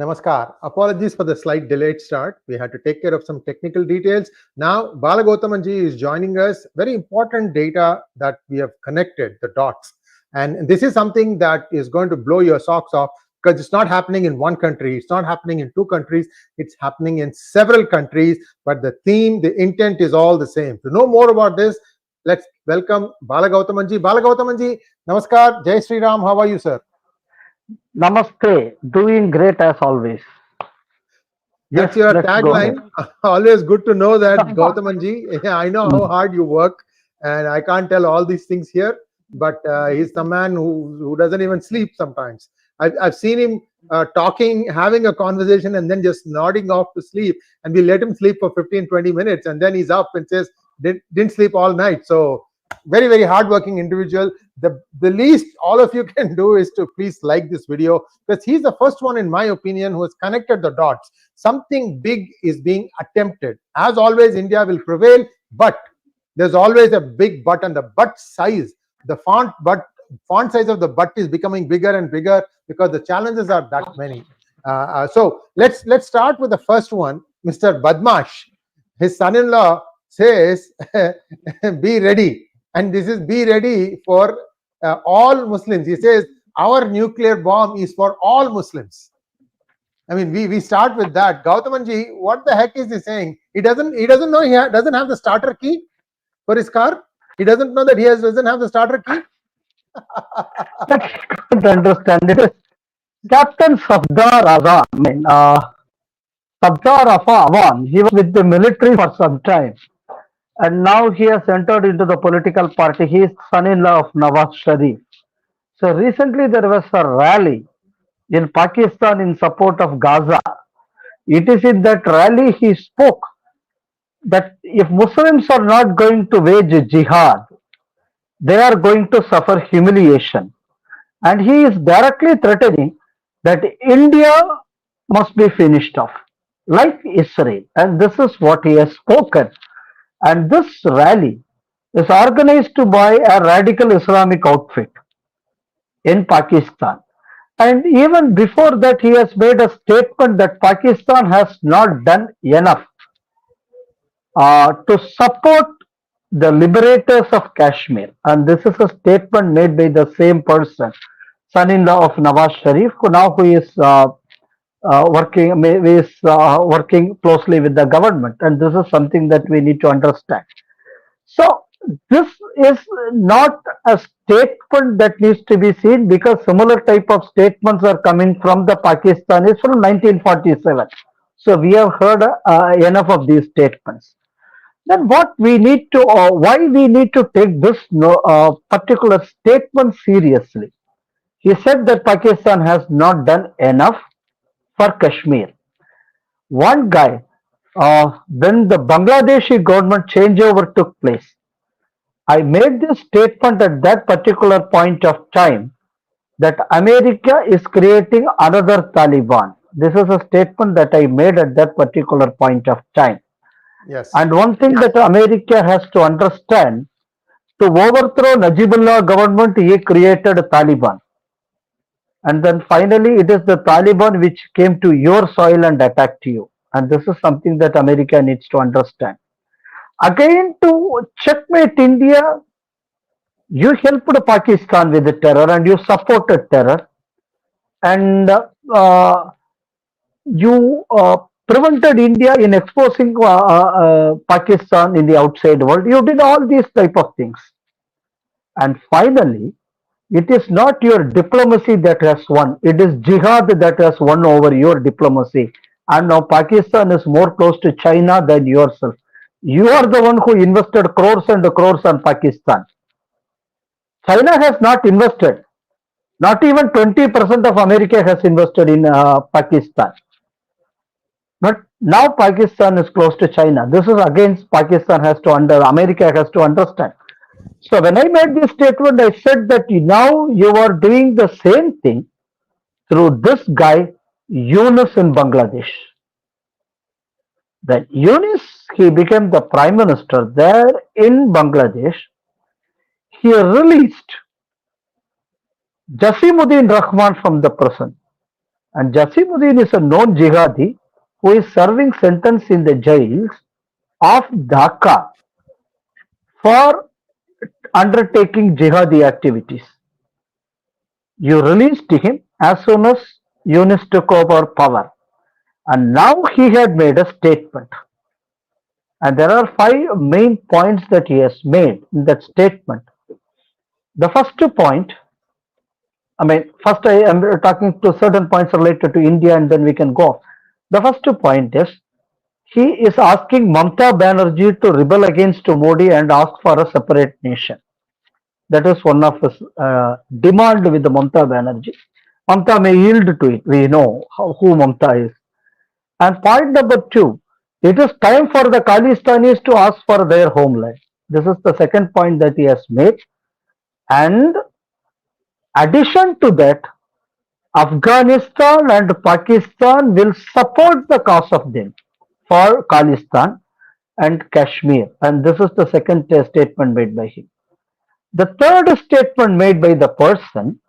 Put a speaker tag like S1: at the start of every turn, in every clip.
S1: Namaskar. Apologies for the slight delayed start. We had to take care of some technical details. Now, 𝗤𝗏 𝗂𝘗𝘆 is joining us. Very important data that we have connected, the dots. And this is something that is going to blow your socks off because it's not happening in one country. It's not happening in two countries. It's happening in several countries. But the theme, the intent is all the same. To know more about this, let's welcome 𝗤𝗏 𝗂𝘗𝘆. 𝗤𝗏 𝗂𝘗𝘆, Namaskar. Jai Sri Ram. How are you, sir?
S2: Namaste, doing great as always.
S1: That's your tagline. Always good to know that, 𝗂𝘗𝘆. I know how hard you work, and I can't tell all these things here, but he's the man who doesn't even sleep sometimes. I've seen him talking, having a conversation, and then just nodding off to sleep, and we let him sleep for 15-20 minutes, and then he's up and says, didn't sleep all night. So very, very hardworking individual. The least all of you can do is to please like this video, because he's the first one, in my opinion, who has connected the dots. Something big is being attempted. As always, India will prevail, but there's always a big but, and the but size, the font size of the but is becoming bigger and bigger because the challenges are that many. So let's start with the first one. Mr. Badmash, his son-in-law says, be ready. And this is be ready for all Muslims. He says, our nuclear bomb is for all Muslims. I mean, we start with that. 𝗂𝘗𝘆, what the heck is he saying? He doesn't know he doesn't have the starter key for his car. He doesn't know that he doesn't have the starter key.
S2: I can't understand it. Captain Safdar Azam, Safdar Afa Awan, he was with the military for some time. And now he has entered into the political party. He is son-in-law of Nawaz Sharif. So recently there was a rally in Pakistan in support of Gaza. It is in that rally he spoke that if Muslims are not going to wage jihad, they are going to suffer humiliation. And he is directly threatening that India must be finished off, like Israel. And this is what he has spoken. And this rally is organized by a radical Islamic outfit in Pakistan. And even before that, he has made a statement that Pakistan has not done enough to support the liberators of Kashmir. And this is a statement made by the same person, son-in-law of Nawaz Sharif, who is working closely with the government, and this is something that we need to understand. So this is not a statement that needs to be seen, because similar type of statements are coming from the Pakistanis from 1947. So we have heard enough of these statements. Then what we need to, why we need to take this particular statement seriously? He said that Pakistan has not done enough for Kashmir. One guy, when the Bangladeshi government changeover took place, I made this statement at that particular point of time that America is creating another Taliban. This is a statement that I made at that particular point of time.
S1: Yes.
S2: And one thing that America has to understand, to overthrow Najibullah government, he created Taliban. And then finally, it is the Taliban which came to your soil and attacked you. And this is something that America needs to understand. Again, to checkmate India, you helped Pakistan with the terror and you supported terror. And you prevented India in exposing Pakistan in the outside world. You did all these type of things. And finally, it is not your diplomacy that has won. It is jihad that has won over your diplomacy. And now Pakistan is more close to China than yourself. You are the one who invested crores and crores on Pakistan. China has not invested. Not even 20% of America has invested in Pakistan. But now Pakistan is close to China. This is against America has to understand. So when I made this statement, I said that now you are doing the same thing through this guy, Yunus, in Bangladesh. Then Yunus, he became the prime minister there in Bangladesh. He released Jasimuddin Rahman from the prison. And 𝗤𝙧𝙤𝘆 is a known jihadi who is serving sentence in the jails of Dhaka for undertaking jihadi activities. You released him as soon as Yunus took over power, and now he had made a statement. And there are 5 main points that he has made in that statement. The first point, first I am talking to certain points related to India and then we can go. The first point is, he is asking Mamata Banerjee to rebel against Modi and ask for a separate nation. That is one of his demand with the Mamata Banerjee. Mamata may yield to it. We know who Mamata is. And point number 2, it is time for the Khalistanis to ask for their homeland. This is the second point that he has made. And addition to that, Afghanistan and Pakistan will support the cause of them for Khalistan and Kashmir. And this is the second statement made by him. The third statement made by the person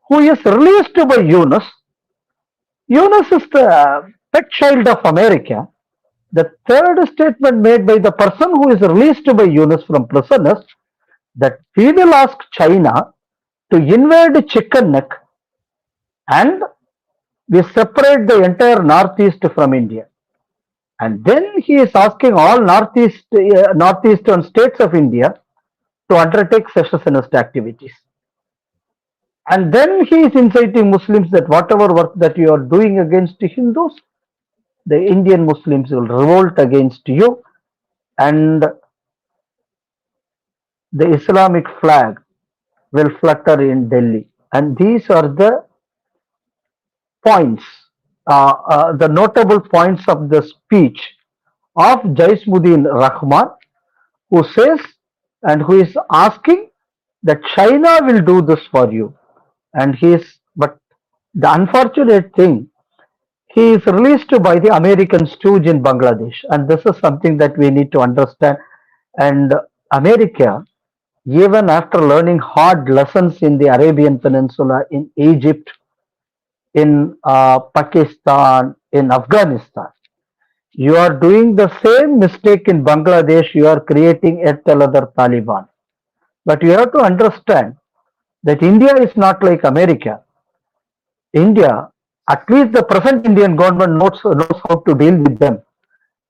S2: who is released by Yunus. Yunus is the pet child of America. The third statement made by the person who is released by Yunus from prison is that we will ask China to invade Chicken Neck and we separate the entire Northeast from India. And then he is asking all northeastern states of India to undertake secessionist activities. And then he is inciting Muslims that whatever work that you are doing against Hindus, the Indian Muslims will revolt against you and the Islamic flag will flutter in Delhi. And these are the points, the notable points of the speech of 𝗤𝙧𝙤𝘆 Rahman, who says and who is asking that China will do this for you. And but the unfortunate thing, he is released by the American stooge in Bangladesh. And this is something that we need to understand. And America, even after learning hard lessons in the Arabian Peninsula, in Egypt, in Pakistan, in Afghanistan, you are doing the same mistake in Bangladesh. You are creating yet another Taliban. But you have to understand that India is not like America. India, at least the present Indian government knows how to deal with them.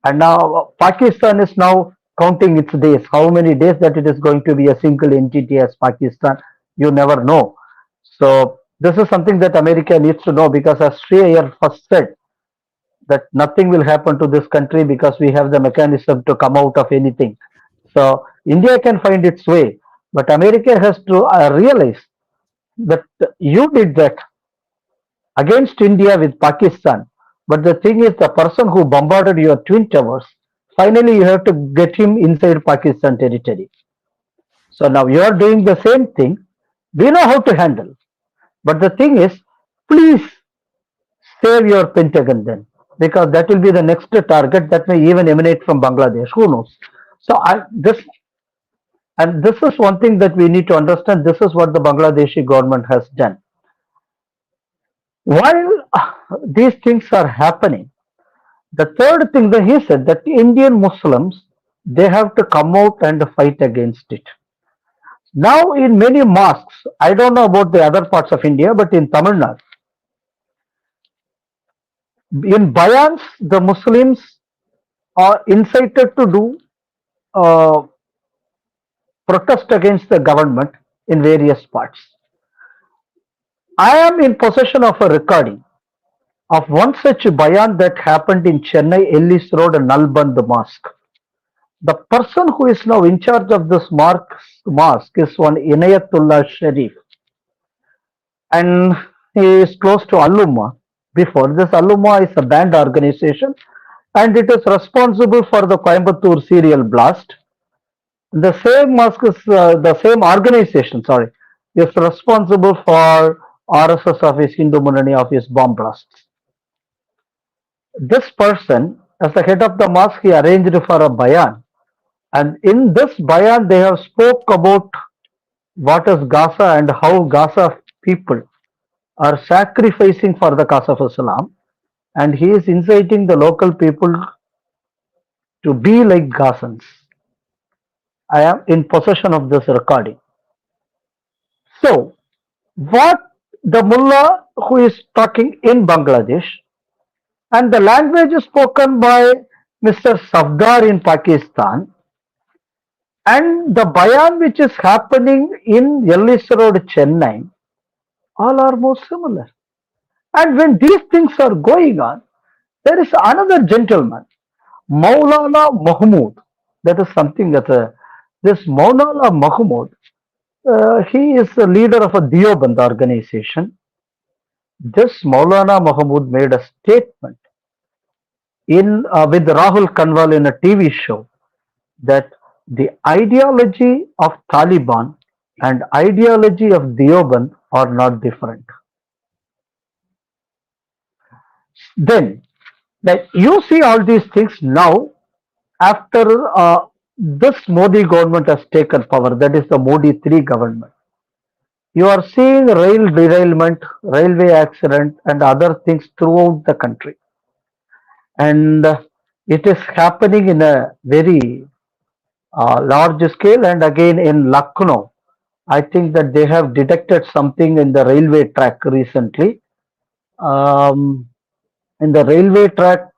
S2: And now Pakistan is now counting its days. How many days that it is going to be a single entity as Pakistan, you never know. So this is something that America needs to know, because as Sree Iyer first said, that nothing will happen to this country because we have the mechanism to come out of anything. So India can find its way, but America has to realize that you did that against India with Pakistan. But the thing is, the person who bombarded your twin towers, finally you have to get him inside Pakistan territory. So now you are doing the same thing. We know how to handle. But the thing is, please save your Pentagon then, because that will be the next target that may even emanate from Bangladesh. Who knows? So this is one thing that we need to understand. This is what the Bangladeshi government has done. While these things are happening, the third thing that he said, that Indian Muslims, they have to come out and fight against it. Now in many mosques, I don't know about the other parts of India, but in Tamil Nadu, in Bayans, the Muslims are incited to do protest against the government in various parts. I am in possession of a recording of one such bayan that happened in Chennai Ellis Road and Nalband Mosque. The person who is now in charge of this mosque is one Inayatullah Sharif, and he is close to Al-Umma. Before this, Al-Umma is a banned organization and it is responsible for the Coimbatore serial blast. The same mosque is, the same organization, is responsible for RSS office, Hindu Munani office bomb blasts. This person, as the head of the mosque, he arranged for a bayan. And in this bayan, they have spoke about what is Gaza and how Gaza people are sacrificing for the cause of Islam, and he is inciting the local people to be like Ghassans. I am in possession of this recording. So, what the mullah who is talking in Bangladesh and the language is spoken by Mr. Safdar in Pakistan and the bayan which is happening in Yellis Road, Chennai, all are more similar. And when these things are going on, there is another gentleman, Maulana Mahmood. That is something that this Maulana Mahmood, he is the leader of a Deoband organization. This Maulana Mahmood made a statement in with Rahul Gandhi in a TV show that the ideology of Taliban and ideology of Deoband are not different. Then, that you see all these things now after this Modi government has taken power, that is the Modi 3 government. You are seeing rail derailment, railway accident and other things throughout the country. And it is happening in a very large scale, and again in Lucknow, I think that they have detected something in the railway track recently. In the railway track,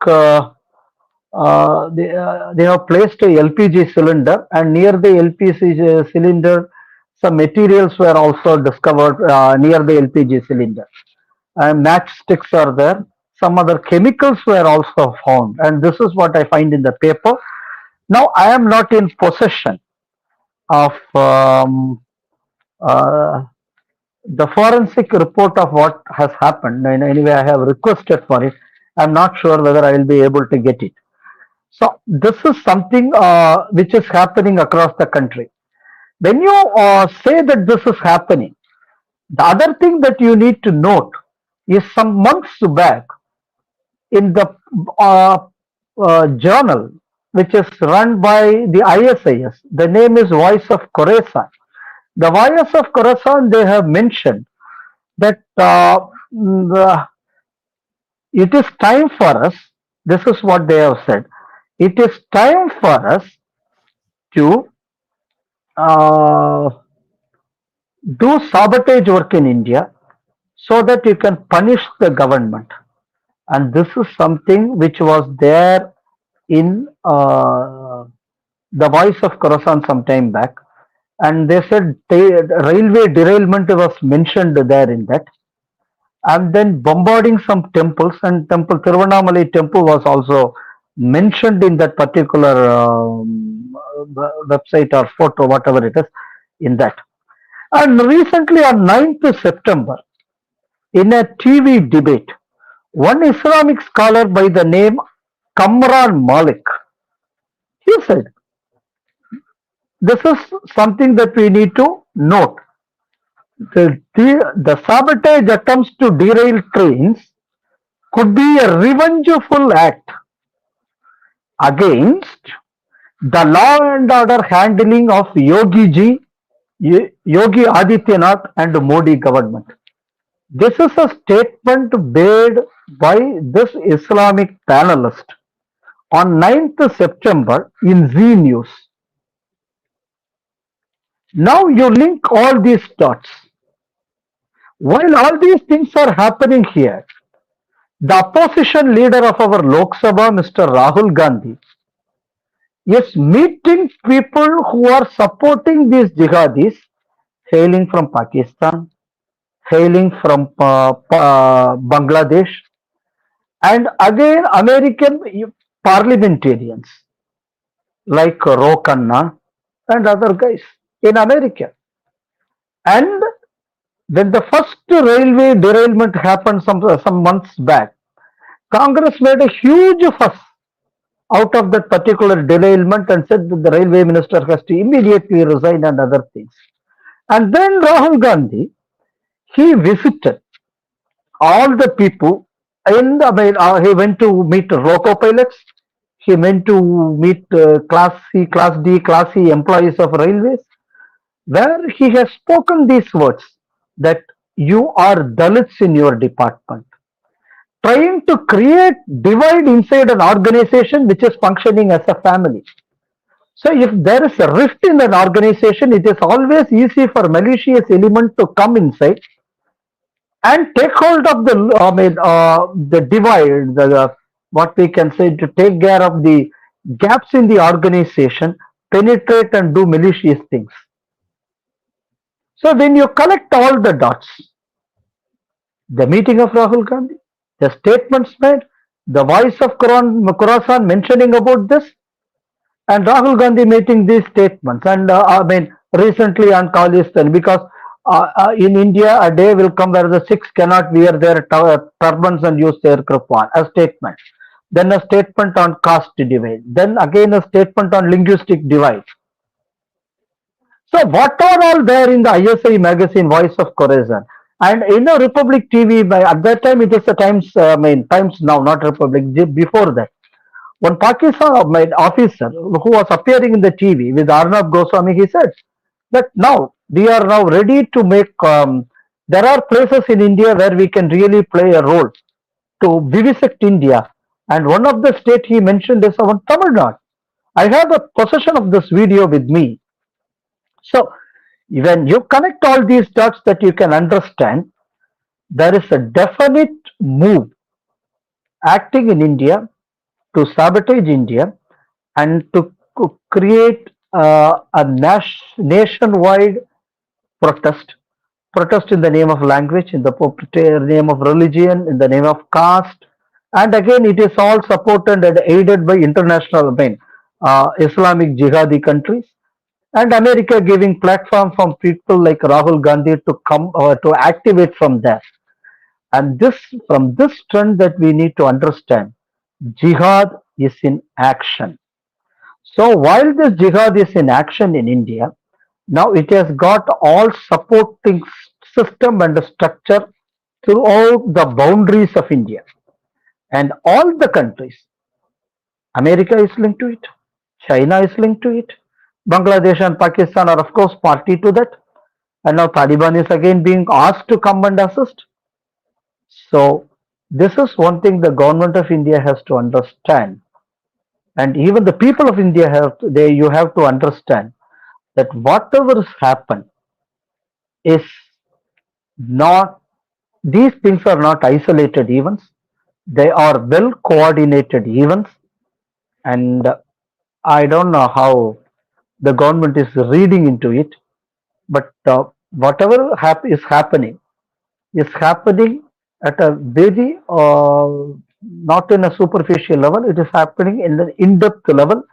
S2: they have placed a LPG cylinder, and near the LPG cylinder, some materials were also discovered near the LPG cylinder. And matchsticks are there. Some other chemicals were also found, and this is what I find in the paper. Now, I am not in possession of the forensic report of what has happened. And anyway, I have requested for it. I'm not sure whether I will be able to get it. So, this is something which is happening across the country. When you say that this is happening, the other thing that you need to note is some months back in the journal which is run by the ISIS, the name is Voice of Khorasan. The Voice of Khorasan, they have mentioned that it is time for us, this is what they have said, it is time for us to do sabotage work in India so that you can punish the government. And this is something which was there in the Voice of Khorasan some time back. And they said railway derailment was mentioned there in that. And then bombarding some temples, and temple Tiruvannamalai temple was also mentioned in that particular website or photo, whatever it is, in that. And recently on 9th September, in a TV debate, one Islamic scholar by the name Kamran Malik, he said, this is something that we need to note. The sabotage attempts to derail trains could be a revengeful act against the law and order handling of Yogi Adityanath and Modi government. This is a statement made by this Islamic panelist on 9th September in Zee News. Now you link all these dots. While all these things are happening here, the opposition leader of our Lok Sabha, Mr. Rahul Gandhi, is meeting people who are supporting these jihadis, hailing from Pakistan, hailing from Bangladesh, and again American parliamentarians like Ro Khanna and other guys in America. And when the first railway derailment happened some months back, Congress made a huge fuss out of that particular derailment and said that the railway minister has to immediately resign and other things. And then Rahul Gandhi, he visited all the people in the, he went to meet loco pilots, he went to meet Class C, Class D, Class E employees of railways, where he has spoken these words that you are Dalits in your department, trying to create divide inside an organization which is functioning as a family. So if there is a rift in an organization, it is always easy for malicious element to come inside and take hold of the divide, what we can say, to take care of the gaps in the organization, penetrate and do malicious things. So when you collect all the dots, the meeting of Rahul Gandhi, the statements made, the voice of Khorasan mentioning about this, and Rahul Gandhi making these statements, and recently on Khalistan, because in India a day will come where the Sikhs cannot wear their turbans and use their kirpan, a statement. Then a statement on caste divide. Then again a statement on linguistic divide. So what are all there in the ISI magazine, Voice of Khorasan? And in the Republic TV, at that time it is the Times Now, not Republic, before that. One Pakistan officer who was appearing in the TV with Arnab Goswami, he said that now we are now ready to make, there are places in India where we can really play a role to vivisect India. And one of the state he mentioned is our Tamil Nadu. I have a possession of this video with me. So when you connect all these dots, that you can understand, there is a definite move acting in India to sabotage India and to create a nationwide protest in the name of language, in the name of religion, in the name of caste, and again it is all supported and aided by international Islamic jihadi countries, and America giving platform from people like Rahul Gandhi to come to activate from there. And from this trend that we need to understand, jihad is in action. So while this jihad is in action in India, now it has got all supporting system and structure throughout the boundaries of India. And all the countries, America is linked to it, China is linked to it, Bangladesh and Pakistan are of course party to that. And now Taliban is again being asked to come and assist. So this is one thing the government of India has to understand, and even the people of India you have to understand that whatever has happened is not, these things are not isolated events, they are well coordinated events, and I don't know how the government is reading into it, but whatever is happening at a very not in a superficial level, it is happening in the in-depth level,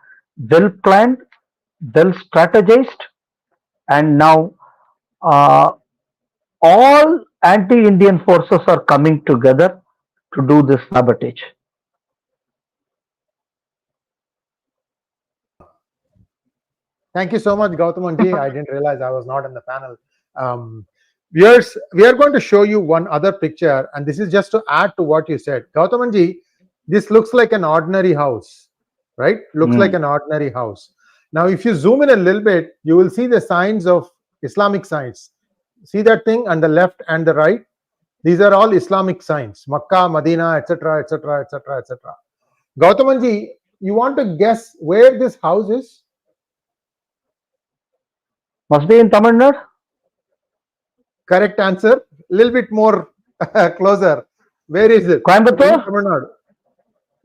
S2: well planned, well strategized, and now all anti-Indian forces are coming together to do this sabotage.
S1: Thank you so much, Gautam. I didn't realize I was not in the panel. Viewers, we are going to show you one other picture, and this is just to add to what you said. Gautam, this looks like an ordinary house, right? Looks like an ordinary house. Now, if you zoom in a little bit, you will see the signs of Islamic signs. See that thing on the left and the right? These are all Islamic signs, Mecca, Medina, etc., etc., etc., etc. Gautam, you want to guess where this house is?
S2: Must be in Tamil Nadu.
S1: Correct answer. A little bit more closer. Where is it?
S2: Coimbatore?
S1: Tamil Nadu.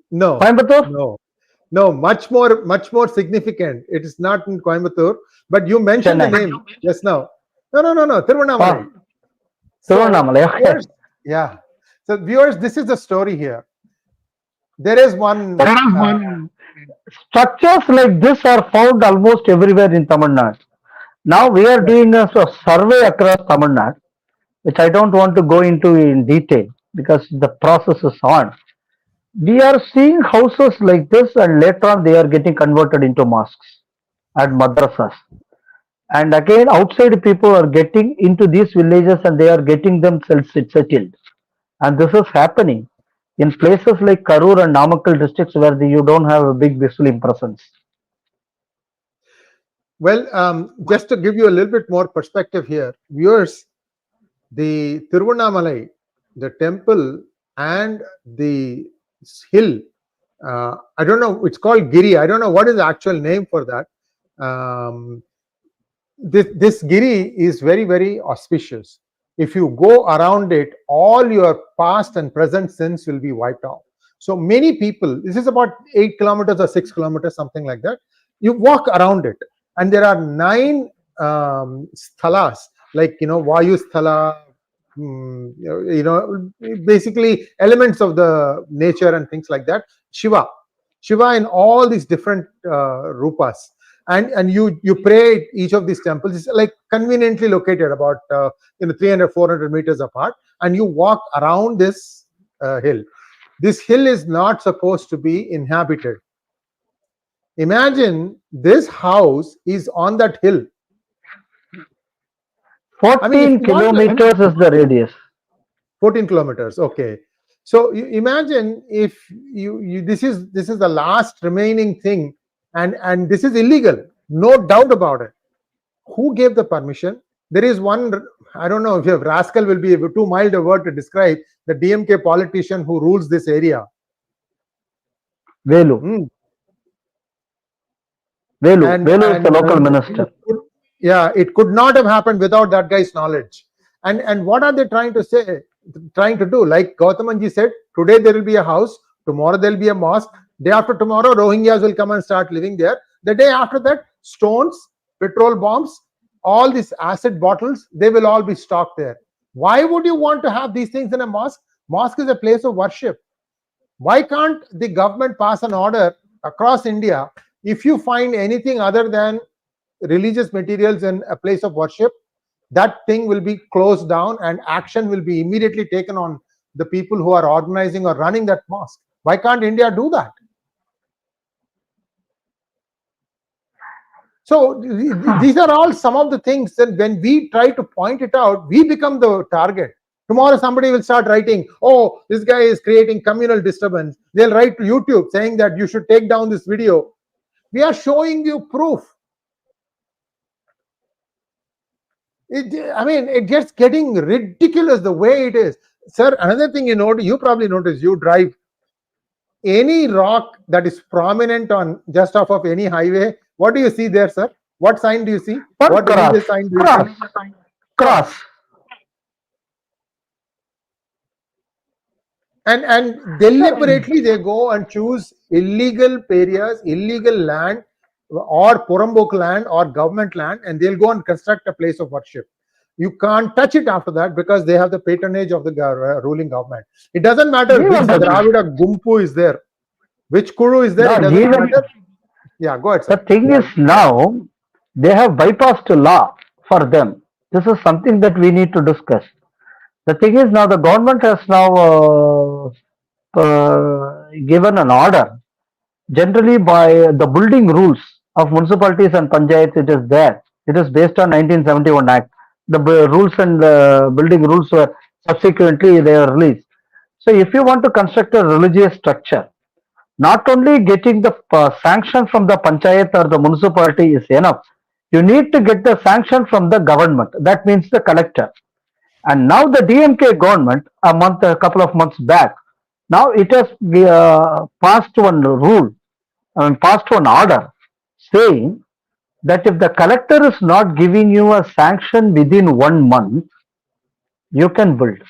S1: No.
S2: Coimbatore?
S1: No. Much more significant. It is not in Coimbatore, but you mentioned
S2: Chennai.
S1: the name just now. No. Tirunelveli.
S2: Tirunelveli. Okay.
S1: Yeah. So viewers, this is the story here. There is one.
S2: Structures like this are found almost everywhere in Tamil Nadu. Now we are doing a survey across Tamil Nadu, which I don't want to go into in detail because the process is on. We are seeing houses like this, and later on they are getting converted into mosques and madrasas. And again, outside people are getting into these villages and they are getting themselves settled. And this is happening in places like Karur and Namakkal districts where you don't have a big Muslim presence.
S1: Well, just to give you a little bit more perspective here, viewers, the Tiruvannamalai, the temple and the hill, I don't know, it's called Giri. I don't know what is the actual name for that. This Giri is very, very auspicious. If you go around it, all your past and present sins will be wiped out. So many people, this is about 8 kilometers or 6 kilometers, something like that. You walk around it, and there are 9 sthalas, like, Vayu sthala, basically elements of the nature and things like that. Shiva in all these different rupas, and you pray at each of these temples. It's like conveniently located about 300-400 meters apart, and you walk around this hill. This hill is not supposed to be inhabited. Imagine this house is on that hill.
S2: 14 kilometers is the radius.
S1: 14 kilometers. Okay. So you imagine if this is the last remaining thing, and this is illegal, no doubt about it. Who gave the permission? There is one, I don't know if rascal will be too mild a word to describe the DMK politician who rules this area.
S2: Velu. Velu is the local minister.
S1: Yeah, it could not have happened without that guy's knowledge. And what are they trying to do? Like Gautam said, today there will be a house, tomorrow there will be a mosque, day after tomorrow Rohingyas will come and start living there. The day after that, stones, petrol bombs, all these acid bottles, they will all be stocked there. Why would you want to have these things in a mosque? Mosque is a place of worship. Why can't the government pass an order across India? If you find anything other than religious materials in a place of worship, that thing will be closed down and action will be immediately taken on the people who are organizing or running that mosque. Why can't India do that? So these are all some of the things that when we try to point it out, we become the target. Tomorrow somebody will start writing, oh, this guy is creating communal disturbance. They'll write to YouTube saying that you should take down this video. We are showing you proof. It gets getting ridiculous the way it is. Sir, another thing you probably notice, you drive any rock that is prominent on just off of any highway. What do you see there, sir? What sign do you see? What religious sign do you see?
S2: Cross.
S1: And deliberately they go and choose illegal areas, illegal land, or Purambok land or government land, and they'll go and construct a place of worship. You can't touch it after that because they have the patronage of the ruling government. It doesn't matter which Dravida Gumpu is there, which Kuru is there.
S2: No,
S1: it doesn't matter. Yeah, go ahead, sir.
S2: The thing is, now they have bypassed the law for them. This is something that we need to discuss. The thing is, now the government has now given an order. Generally, by the building rules of municipalities and panchayats, it is there. It is based on 1971 Act. The rules and building rules were subsequently they are released. So, if you want to construct a religious structure, not only getting the sanction from the panchayat or the municipality is enough. You need to get the sanction from the government. That means the collector. And now the DMK government, a couple of months back, now it has passed one rule, passed one order saying that if the collector is not giving you a sanction within 1 month, you can build.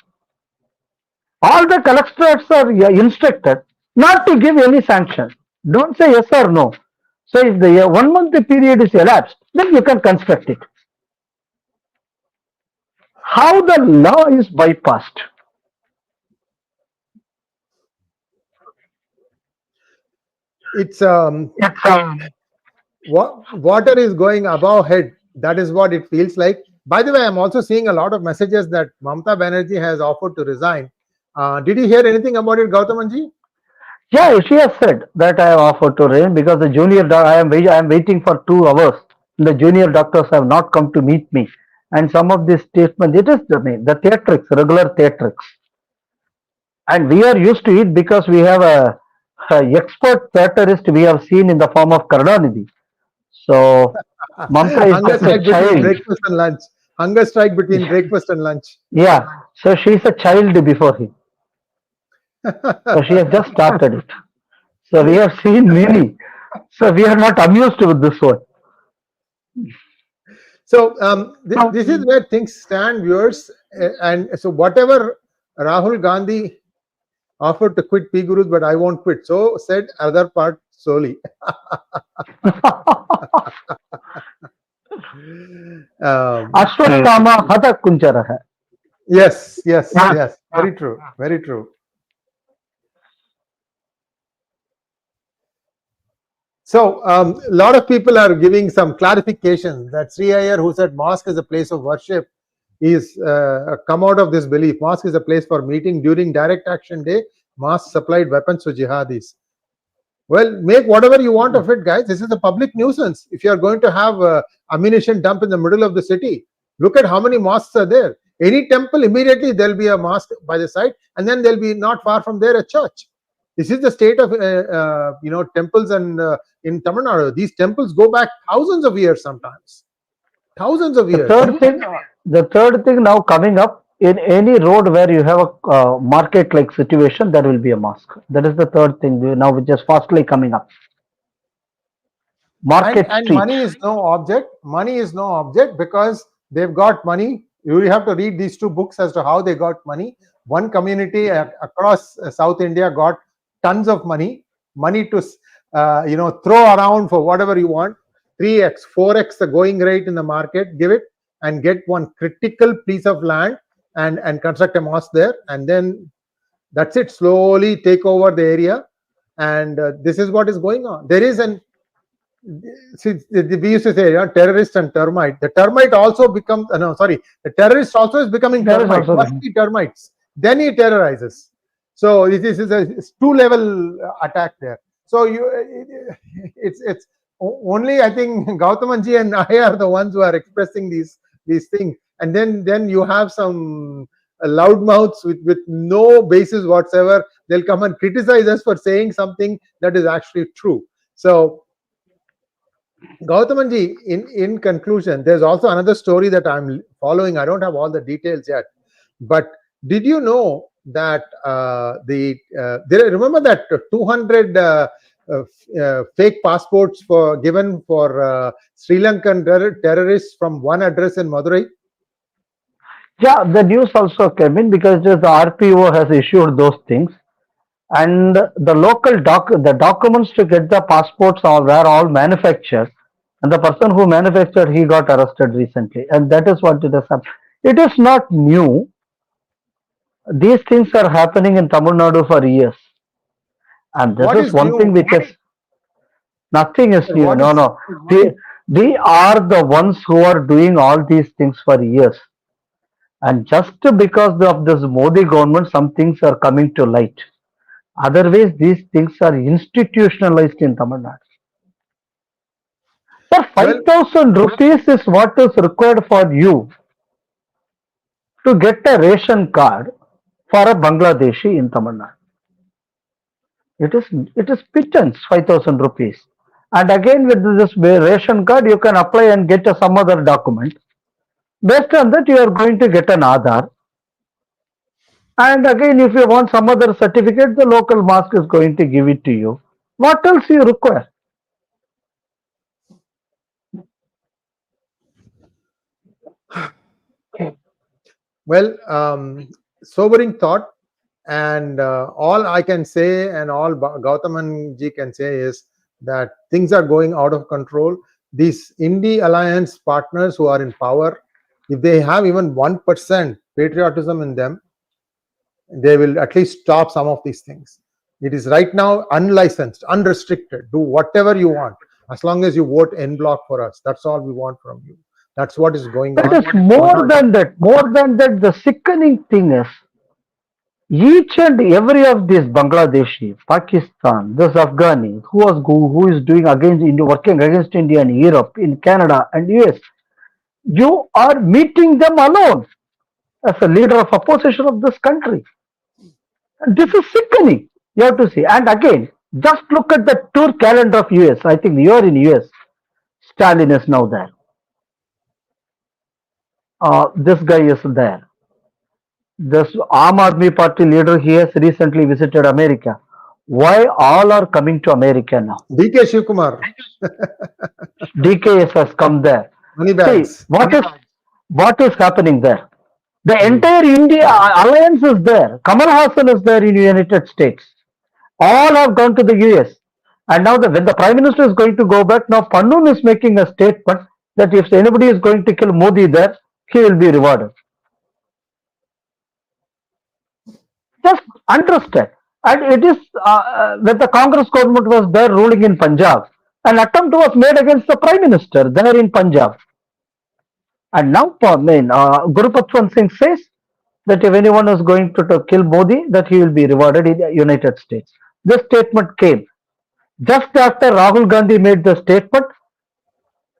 S2: All the collectors are instructed not to give any sanction. Don't say yes or no. So if the 1 month period is elapsed, then you can construct it. How the law is bypassed?
S1: It's water is going above head. That is what it feels like. By the way, I'm also seeing a lot of messages that Mamata Banerjee has offered to resign. Did you hear anything about it, Gautamanji?
S2: Yeah, she has said that I have offered to resign because the junior I am waiting for 2 hours. The junior doctors have not come to meet me. And some of these statements, it is the theatrics, regular theatrics. And we are used to it because we have a expert theaterist we have seen in the form of Karunanidhi. So, Mamta is just a child.
S1: Breakfast and lunch. hunger strike between breakfast and lunch.
S2: Yeah, so she's a child before him. So she has just started it. So we have seen many. So we are not amused with this one.
S1: So this is where things stand, viewers. And so whatever Rahul Gandhi offered to quit P-Gurus, but I won't quit. So said other part slowly.
S2: Ashwatthama hata kunchara.
S1: Yes, yes, yes. Very true. Very true. So a lot of people are giving some clarification that Sree Iyer, who said mosque is a place of worship, is come out of this belief. Mosque is a place for meeting. During direct action day, mosque supplied weapons to jihadis. Well, make whatever you want of it, guys. This is a public nuisance. If you are going to have ammunition dump in the middle of the city, look at how many mosques are there. Any temple, immediately there will be a mosque by the side, and then there will be not far from there a church. This is the state of temples and in Tamil Nadu. These temples go back thousands of years sometimes. Thousands of years.
S2: The third thing now coming up, in any road where you have a market-like situation, there will be a mosque. That is the third thing now, which is fastly coming up. Market
S1: and money is no object. Money is no object because they've got money. You have to read these two books as to how they got money. One community across South India got tons of money to throw around for whatever you want. 3x, 4x the going rate in the market. Give it and get one critical piece of land and construct a mosque there, and then that's it. Slowly take over the area, and this is what is going on. There is we used to say terrorist and termite. The termite also becomes the terrorist also is becoming termite. First he termites, then he terrorizes. So this is a two-level attack there. So it's only, I think, Gautam and I are the ones who are expressing these things, and then you have some loudmouths with no basis whatsoever. They'll come and criticize us for saying something that is actually true. So Gautam in conclusion, there's also another story that I'm following. I don't have all the details yet, but did you know that remember that 200 fake passports given for Sri Lankan terrorists from one address in Madurai?
S2: Yeah, the news also came in because the RPO has issued those things, and the local documents to get the passports were all manufactured, and the person who manufactured, he got arrested recently, and that is what it has happened. It is not new. These things are happening in Tamil Nadu for years, and this is one new thing which is nothing is new. No. They are the ones who are doing all these things for years, and just because of this Modi government, some things are coming to light. Otherwise, these things are institutionalized in Tamil Nadu. Sir, 5,000 rupees is what is required for you to get a ration card for a Bangladeshi in Tamil Nadu. It is pittance, 5,000 rupees. And again, with this ration card, you can apply and get some other document. Based on that, you are going to get an Aadhaar. And again, if you want some other certificate, the local mosque is going to give it to you. What else you require?
S1: Well, sobering thought, and all I can say and all Gautam ji can say is that things are going out of control. These Indie Alliance partners who are in power, if they have even 1% patriotism in them, they will at least stop some of these things. It is right now unlicensed, unrestricted. Do whatever you want, as long as you vote en bloc for us. That's all we want from you. That's what is going on.
S2: It is more than that. More than that, the sickening thing is, each and every of these Bangladeshi, Pakistan, this Afghani, who is doing against India, working against India in Europe, in Canada and US, you are meeting them alone as a leader of opposition of this country. And this is sickening, you have to see. And again, just look at the tour calendar of US. I think you are in US. Stalin is now there. this guy is there. This Aam Aadmi Party leader, he has recently visited America. Why all are coming to America now?
S1: DK Shivkumar,
S2: DKS has come there.
S1: money
S2: See,
S1: bags.
S2: what is happening there? The entire India alliance is there. Kamal Hassan is there in the United States. All have gone to the US. And now when the Prime Minister is going to go back, now Pannun is making a statement that if anybody is going to kill Modi there, he will be rewarded. Just understand. And it is when the Congress government was there ruling in Punjab, an attempt was made against the Prime Minister there in Punjab. And now Guru Patwan Singh says that if anyone is going to kill Modi, that he will be rewarded in the United States. This statement came just after Rahul Gandhi made the statement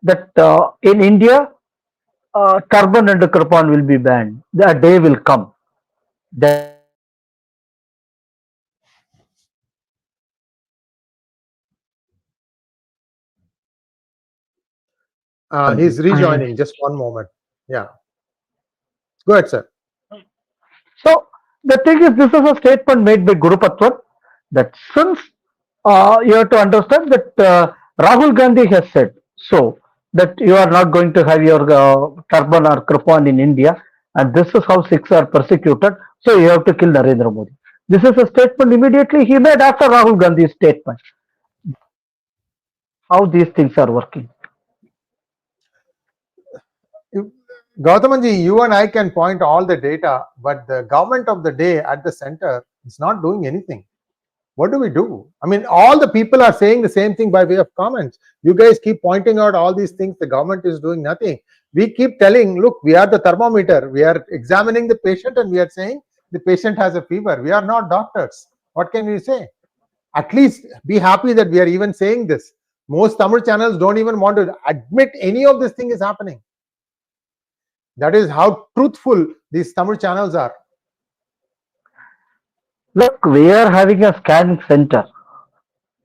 S2: that in India, turban and kirpan will be banned. The day will come.
S1: He's rejoining. Just one moment. Yeah. Go ahead, sir.
S2: So the thing is, this is a statement made by Guru Patwan that since you have to understand that Rahul Gandhi has said so that you are not going to have your turban or kirpan in India, and this is how Sikhs are persecuted. So you have to kill Narendra Modi. This is a statement immediately he made after Rahul Gandhi's statement. How these things are working.
S1: Gautamji, you and I can point all the data, but the government of the day at the center is not doing anything. What do we do? I mean, all the people are saying the same thing by way of comments. You guys keep pointing out all these things. The government is doing nothing. We keep telling, look, we are the thermometer. We are examining the patient and we are saying the patient has a fever. We are not doctors. What can we say? At least be happy that we are even saying this. Most Tamil channels don't even want to admit any of this thing is happening. That is how truthful these Tamil channels are.
S2: Look, we are having a scanning center.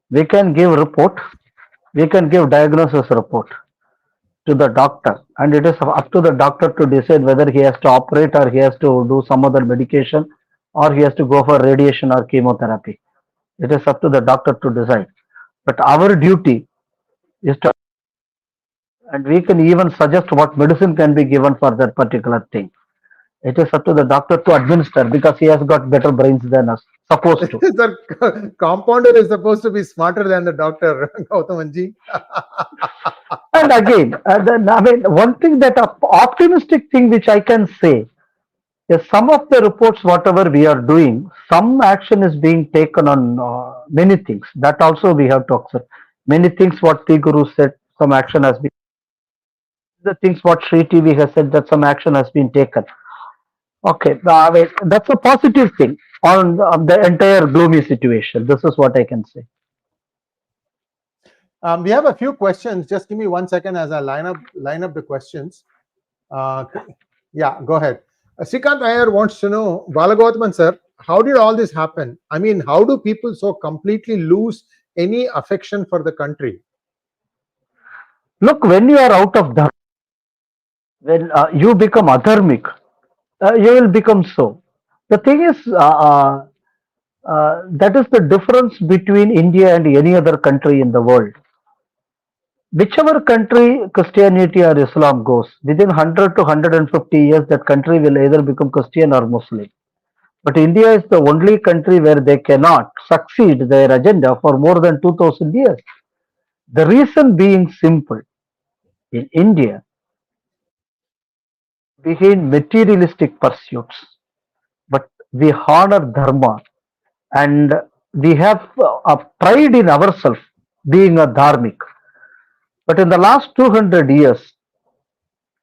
S2: We can give report. We can give diagnosis report to the doctor, and it is up to the doctor to decide whether he has to operate or he has to do some other medication or he has to go for radiation or chemotherapy. It is up to the doctor to decide. But our duty is to, and we can even suggest what medicine can be given for that particular thing. It is up to the doctor to administer because he has got better brains than us, supposed to.
S1: The compounder is supposed to be smarter than the doctor, Gautamanji.
S2: And again, one thing that optimistic thing which I can say is some of the reports, whatever we are doing, some action is being taken on many things. That also we have to accept. Many things what the Guru said, some action has been. The things what Sree TV has said, that some action has been taken. Okay, that's a positive thing on the entire gloomy situation. This is what I can say.
S1: We have a few questions. Just give me 1 second as I line up the questions. Yeah, go ahead. Srikant Iyer wants to know, Balagauthaman sir, how did all this happen? I mean, how do people so completely lose any affection for the country?
S2: Look, when you are out of dharma, when you become adharmic, you will become so. The thing is, that is the difference between India and any other country in the world. Whichever country Christianity or Islam goes, within 100 to 150 years, that country will either become Christian or Muslim. But India is the only country where they cannot succeed their agenda for more than 2000 years. The reason being simple. In India, behind materialistic pursuits, but we honor dharma and we have a pride in ourselves being a dharmic. But in the last 200 years,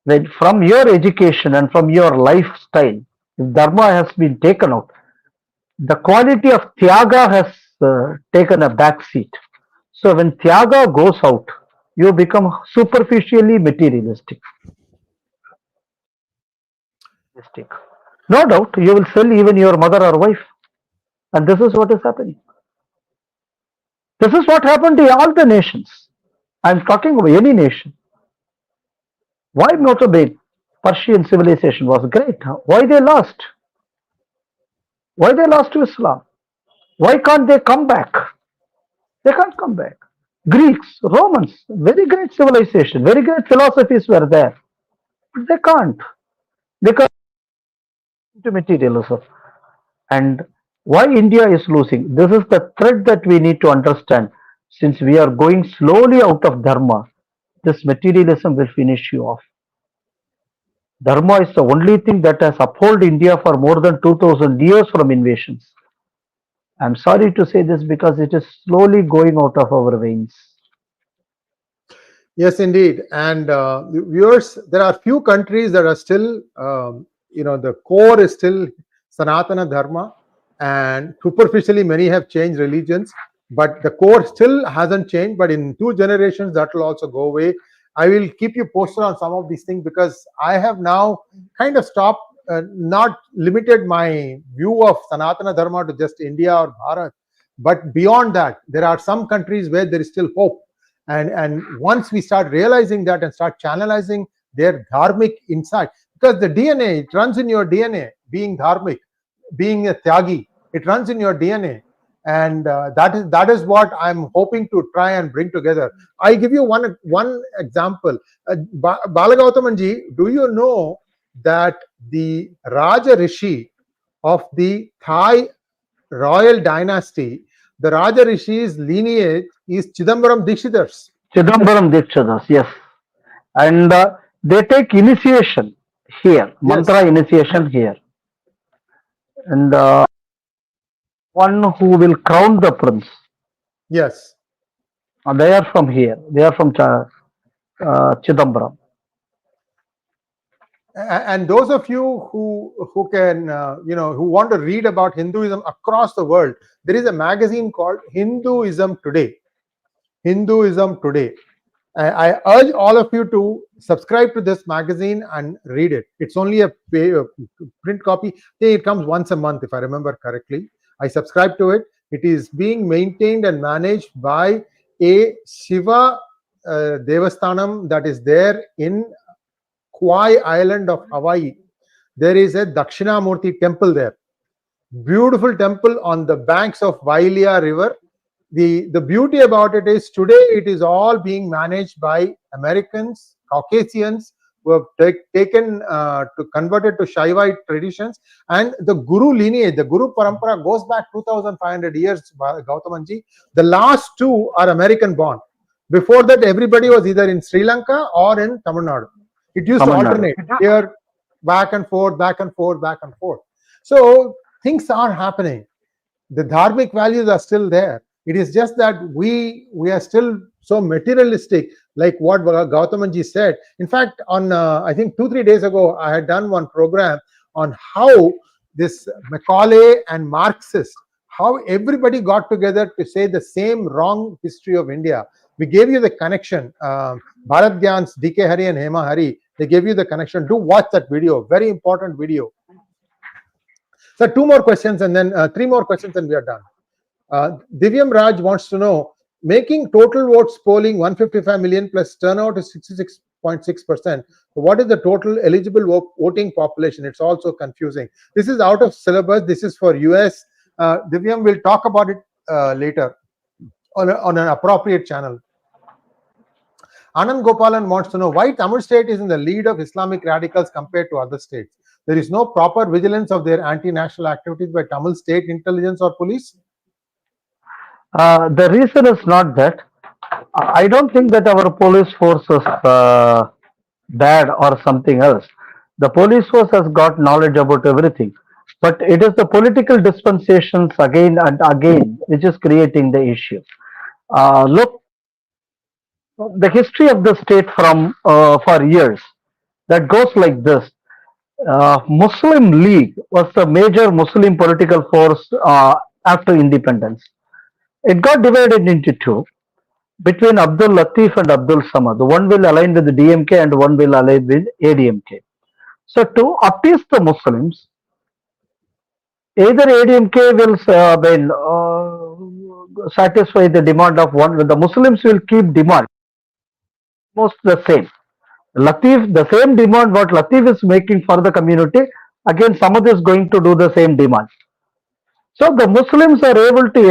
S2: when from your education and from your lifestyle, if dharma has been taken out, the quality of tyaga has taken a back seat. So when tyaga goes out, you become superficially materialistic. No doubt, you will sell even your mother or wife. And this is what is happening. This is what happened to all the nations. I am talking about any nation. Why not obey? Persian civilization was great. Why they lost? Why they lost to Islam? Why can't they come back? They can't come back. Greeks, Romans, very great civilization, very great philosophies were there. But they can't because into materialism. And why India is losing? This is the thread that we need to understand. Since we are going slowly out of Dharma, this materialism will finish you off. Dharma is the only thing that has upheld India for more than 2000 years from invasions. I'm sorry to say this because it is slowly going out of our veins.
S1: Yes, indeed. And viewers, there are few countries that are still, the core is still Sanatana Dharma, and superficially many have changed religions, but the core still hasn't changed. But in 2 generations, that will also go away. I will keep you posted on some of these things because I have now kind of stopped, not limited my view of Sanatana Dharma to just India or Bharat, but beyond that, there are some countries where there is still hope. And once we start realizing that and start channelizing their dharmic insight, because the DNA, it runs in your DNA, being dharmic, being a tyagi, it runs in your DNA. And that is what I'm hoping to try and bring together. I give you one example. Balagautamji, do you know that the Raja Rishi of the Thai royal dynasty, the Raja Rishi's lineage is Chidambaram Dikshitars.
S2: Chidambaram Dikshitars, yes. And they take initiation here, mantra initiation here. And one who will crown the prince.
S1: Yes.
S2: They are from here. They are from Chidambaram.
S1: And those of you who can who want to read about Hinduism across the world, there is a magazine called Hinduism Today. Hinduism Today. I urge all of you to subscribe to this magazine and read it. It's only a print copy. It comes once a month, if I remember correctly. I subscribe to it. It is being maintained and managed by a Shiva Devasthanam that is there in Kauai Island of Hawaii. There is a Dakshinamurti temple there. Beautiful temple on the banks of Vailia River. The beauty about it is today it is all being managed by Americans, Caucasians who have taken to converted to Shaivite traditions, and the Guru lineage, the Guru Parampara goes back 2,500 years, Gautamanji. The last 2 are American born. Before that, everybody was either in Sri Lanka or in Tamil Nadu. It used to alternate here, back and forth, back and forth, back and forth. So things are happening. The dharmic values are still there. It is just that we are still so materialistic, like what Gautamanji said. In fact, on I think 2-3 days ago, I had done one program on how this Macaulay and Marxist, how everybody got together to say the same wrong history of India. We gave you the connection. Bharat Gyan's D.K. Hari and Hema Hari, they gave you the connection. Do watch that video. Very important video. So 2 more questions and then 3 more questions and we are done. Divyam Raj wants to know, making total votes polling 155 million plus turnout is 66.6%. What is the total eligible voting population? It's also confusing. This is out of syllabus. This is for US. Divyam will talk about it later on an appropriate channel. Anand Gopalan wants to know why Tamil state is in the lead of Islamic radicals compared to other states. There is no proper vigilance of their anti-national activities by Tamil state intelligence or police.
S2: The reason is not that. I don't think that our police force is bad or something else. The police force has got knowledge about everything. But it is the political dispensations again and again which is creating the issue. Look, the history of the state from for years, that goes like this. Muslim League was the major Muslim political force after independence. It got divided into 2 between Abdul Latif and Abdul Samad. One will align with the DMK and one will align with ADMK. So to appease the Muslims, either ADMK will satisfy the demand of one, the Muslims will keep demand almost the same. Latif, the same demand what Latif is making for the community, again Samad is going to do the same demand. So the Muslims are able to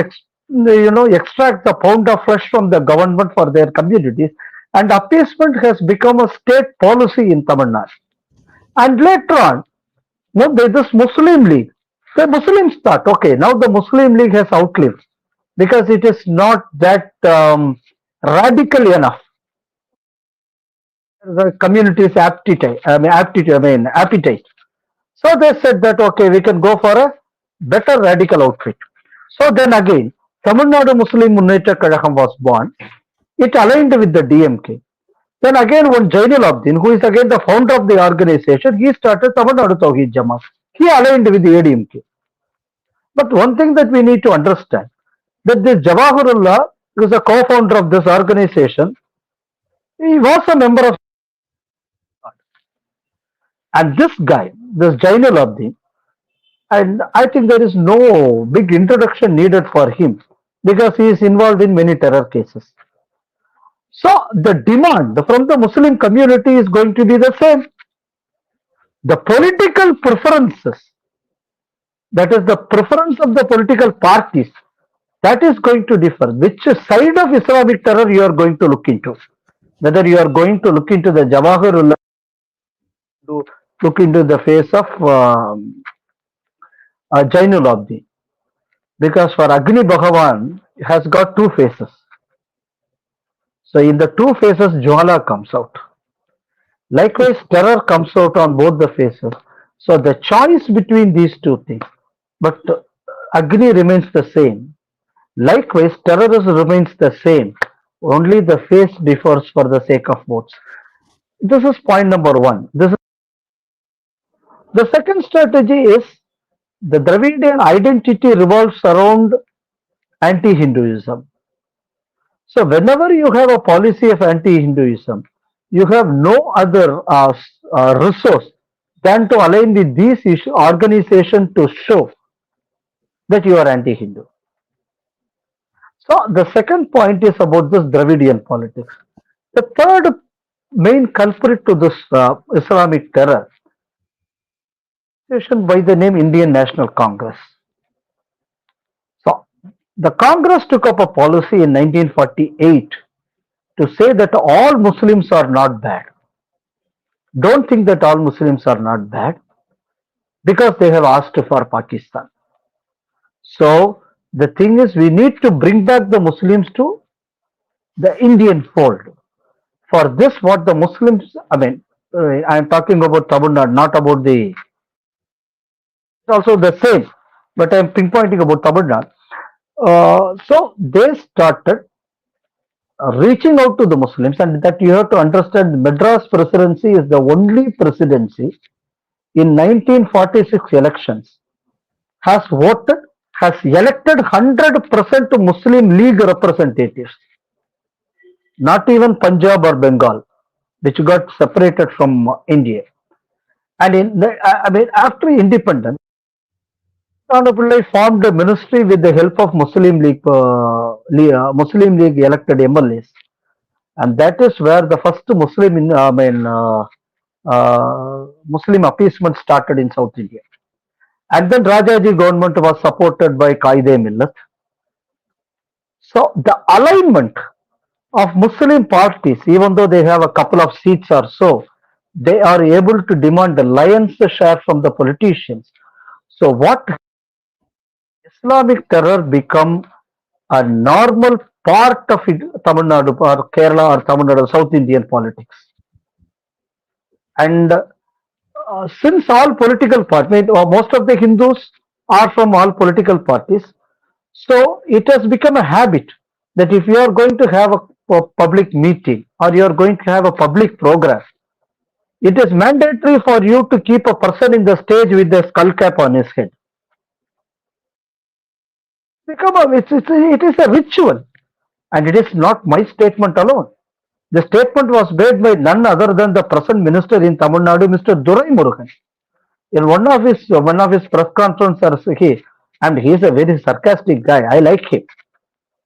S2: extract the pound of flesh from the government for their communities, and appeasement has become a state policy in Tamil Nadu. And later on, this Muslim League, the Muslims thought, okay, now the Muslim League has outlived because it is not that radical enough. The community's appetite. So they said that okay, we can go for a better radical outfit. So then again, Tamil Nadu Muslim Munnetra Kazhagam was born. It aligned with the DMK. Then again, one 𝗤𝙗𝙗𝘆, who is again the founder of the organization, he started Tamil Nadu Tawheed Jamaat. He aligned with the ADMK. But one thing that we need to understand, that this Jawahirullah, who is a co-founder of this organization, he was a member of, and this guy, this 𝗤𝙗𝙗𝘆, and I think there is no big introduction needed for him because he is involved in many terror cases. So the demand from the Muslim community is going to be the same. The political preferences, that is the preference of the political parties, that is going to differ. Which side of Islamic terror you are going to look into? Whether you are going to look into the Jawahirullah, to look into the face of 𝗤𝙗𝙗𝘆, because for Agni Bhagavan has got two faces. So in the two faces, Jwala comes out. Likewise, terror comes out on both the faces. So the choice between these two things, but Agni remains the same. Likewise, terrorism remains the same. Only the face differs for the sake of votes. This is point number one. The second strategy is the Dravidian identity revolves around anti-Hinduism. So whenever you have a policy of anti-Hinduism, you have no other resource than to align with these organizations to show that you are anti-Hindu. So the second point is about this Dravidian politics. The third main culprit to this Islamic terror by the name Indian National Congress. So the Congress took up a policy in 1948 to say that all Muslims are not bad. Don't think that all Muslims are not bad, because they have asked for Pakistan. So the thing is, we need to bring back the Muslims to the Indian fold. For this, what the Muslims, I am talking about Tamil Nadu, not about the, also the same, but I am pinpointing about Tamil Nadu. So they started reaching out to the Muslims, and that you have to understand, Madras presidency is the only presidency in 1946 elections has elected 100% Muslim League representatives, not even Punjab or Bengal, which got separated from India. And after independence, Honorable formed a ministry with the help of Muslim League elected MLAs, and that is where the first Muslim appeasement started in South India. And then Rajaji government was supported by 𝗖𝗍𝗻𝗏. So the alignment of Muslim parties, even though they have a couple of seats or so, they are able to demand the lion's share from the politicians. So what Islamic terror become a normal part of Tamil Nadu or Kerala or Tamil Nadu South Indian politics. And since all political parties, most of the Hindus are from all political parties, so it has become a habit that if you are going to have a public meeting or you are going to have a public program, it is mandatory for you to keep a person in the stage with a skull cap on his head. It is a ritual, and it is not my statement alone. The statement was made by none other than the present minister in Tamil Nadu, Mr. Duraimurughan. In one of his press conferences, and he is a very sarcastic guy. I like him.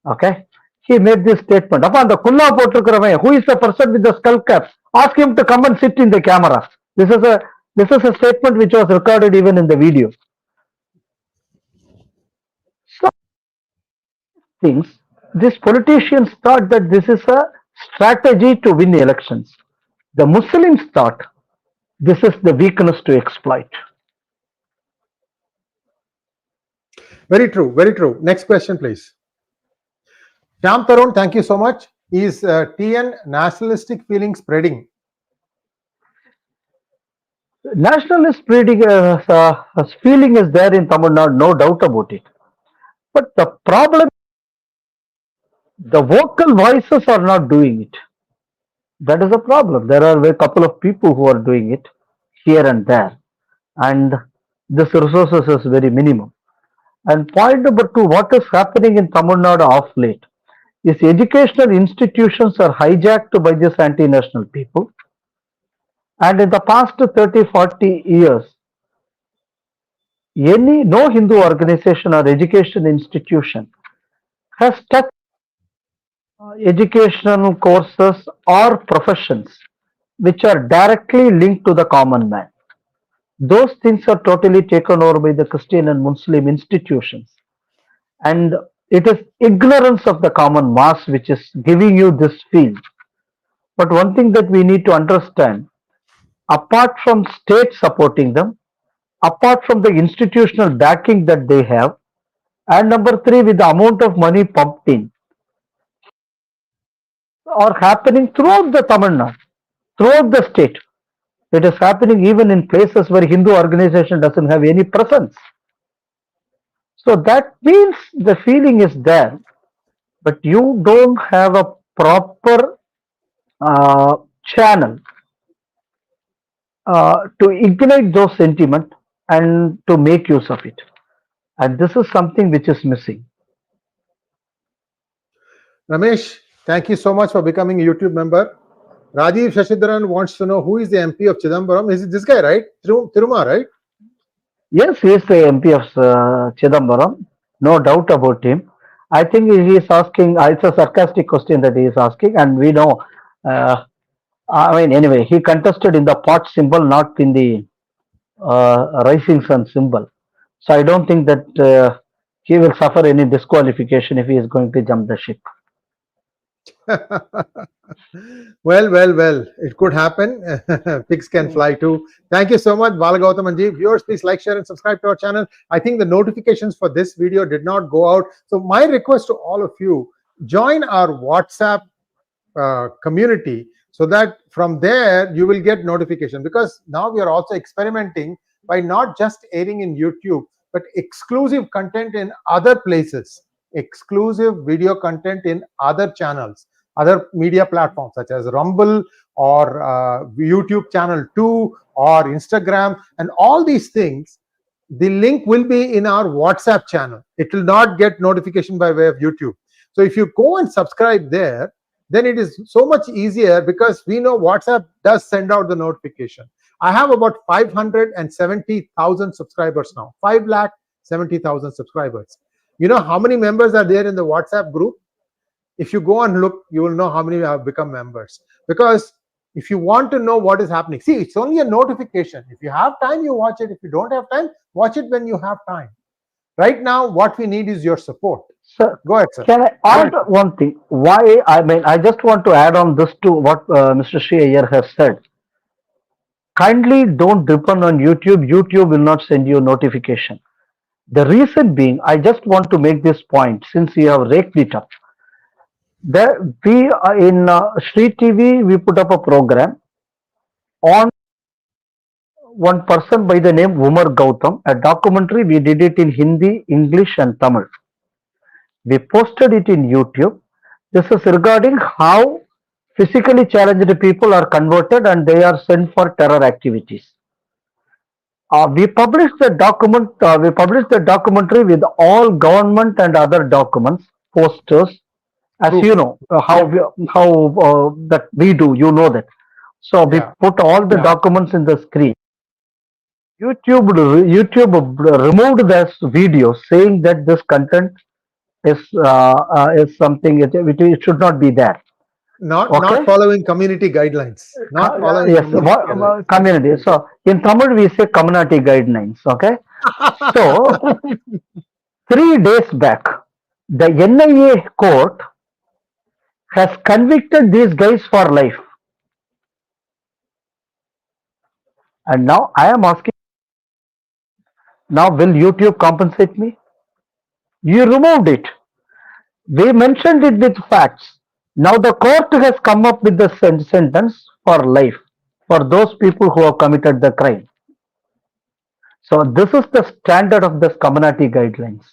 S2: Okay, he made this statement. Upon the kulla potrukkuravai, who is the person with the skull cap? Ask him to come and sit in the camera. This is a statement which was recorded even in the video. So things, these politicians thought that this is a strategy to win elections. The Muslims thought this is the weakness to exploit.
S1: Very true, very true. Next question, please. Shyam Tarun, thank you so much. Is TN nationalistic feeling spreading?
S2: Nationalist feeling is there in Tamil Nadu, no doubt about it. But the problem, the vocal voices are not doing it. That is a problem. There are a couple of people who are doing it here and there, and this resources is very minimum. And point number two, what is happening in Tamil Nadu of late is educational institutions are hijacked by these anti-national people. And in the past 30-40 years, no Hindu organization or education institution has touched educational courses or professions which are directly linked to the common man. Those things are totally taken over by the Christian and Muslim institutions. And it is ignorance of the common mass which is giving you this feel. But one thing that we need to understand, apart from state supporting them, apart from the institutional backing that they have, and number three, with the amount of money pumped in, are happening throughout the Tamil Nadu, throughout the state. It is happening even in places where Hindu organization doesn't have any presence. So that means the feeling is there, but you don't have a proper channel to ignite those sentiments and to make use of it. And this is something which is missing.
S1: Ramesh, thank you so much for becoming a YouTube member. Rajiv Shashidharan wants to know who is the MP of Chidambaram. Is it this guy, right? Tiruma, right?
S2: Yes, he is the MP of Chidambaram. No doubt about him. I think he is asking, it's a sarcastic question that he is asking, and we know. Anyway, he contested in the pot symbol, not in the rising sun symbol. So I don't think that he will suffer any disqualification if he is going to jump the ship.
S1: Well, it could happen. Pigs can fly too. Thank you so much, 𝗤𝗚𝗍𝗏 𝗠𝗏. Viewers, please like, share, and subscribe to our channel. I think the notifications for this video did not go out. So my request to all of you, join our WhatsApp community so that from there you will get notification, because now we are also experimenting by not just airing in YouTube, but exclusive content in other places, exclusive video content in other channels, other media platforms such as Rumble or YouTube channel 2 or Instagram, and all these things. The link will be in our WhatsApp channel. It will not get notification by way of YouTube. So if you go and subscribe there, then it is so much easier, because we know WhatsApp does send out the notification. I have about 570,000 subscribers now, 570,000 subscribers. You know how many members are there in the WhatsApp group? If you go and look, you will know how many have become members. Because if you want to know what is happening, see, it's only a notification. If you have time, you watch it. If you don't have time, watch it when you have time. Right now, what we need is your support.
S2: Sir,
S1: go ahead, sir.
S2: Can I add one thing? I just want to add on this to what Mr. Sree Iyer has said. Kindly don't depend on YouTube. YouTube will not send you a notification. The reason being, I just want to make this point, since you have raked it up. We are in Sree TV, we put up a program on one person by the name Umar Gautam, a documentary. We did it in Hindi, English, and Tamil. We posted it in YouTube. This is regarding how physically challenged people are converted and they are sent for terror activities. We published the document. We published the documentary with all government and other documents, posters. As you know, how that we do, you know that. So we put all the documents in the screen. YouTube removed this video, saying that this content is something it should not be there.
S1: Not following community guidelines. Not following
S2: yes, community. So in Tamil we say community guidelines. Okay. So 3 days back, the NIA court has convicted these guys for life. And now I am asking, now will YouTube compensate me? You removed it. We mentioned it with facts. Now the court has come up with the sentence for life for those people who have committed the crime. So this is the standard of this community guidelines.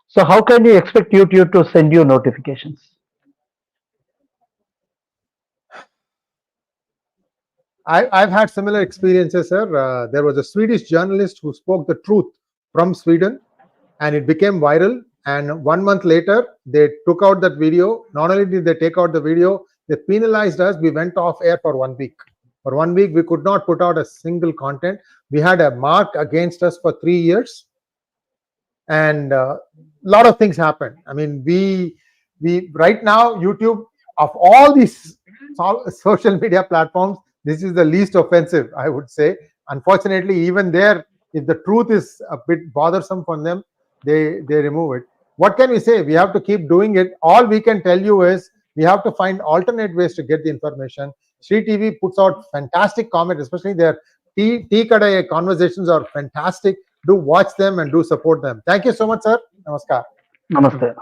S2: So how can you expect YouTube to send you notifications?
S1: I've had similar experiences, sir. There was a Swedish journalist who spoke the truth from Sweden, and it became viral. And 1 month later, they took out that video. Not only did they take out the video, they penalized us. We went off air for 1 week. For 1 week, we could not put out a single content. We had a mark against us for 3 years, and a lot of things happened. I mean, we right now, YouTube, of all these social media platforms, this is the least offensive, I would say. Unfortunately, even there, if the truth is a bit bothersome for them, they remove it. What can we say? We have to keep doing it. All we can tell you is we have to find alternate ways to get the information. Sree TV puts out fantastic comments, especially their 𝗤𝙧𝙤𝘀 conversations are fantastic. Do watch them and do support them. Thank you so much, sir. Namaskar.
S2: Namaste.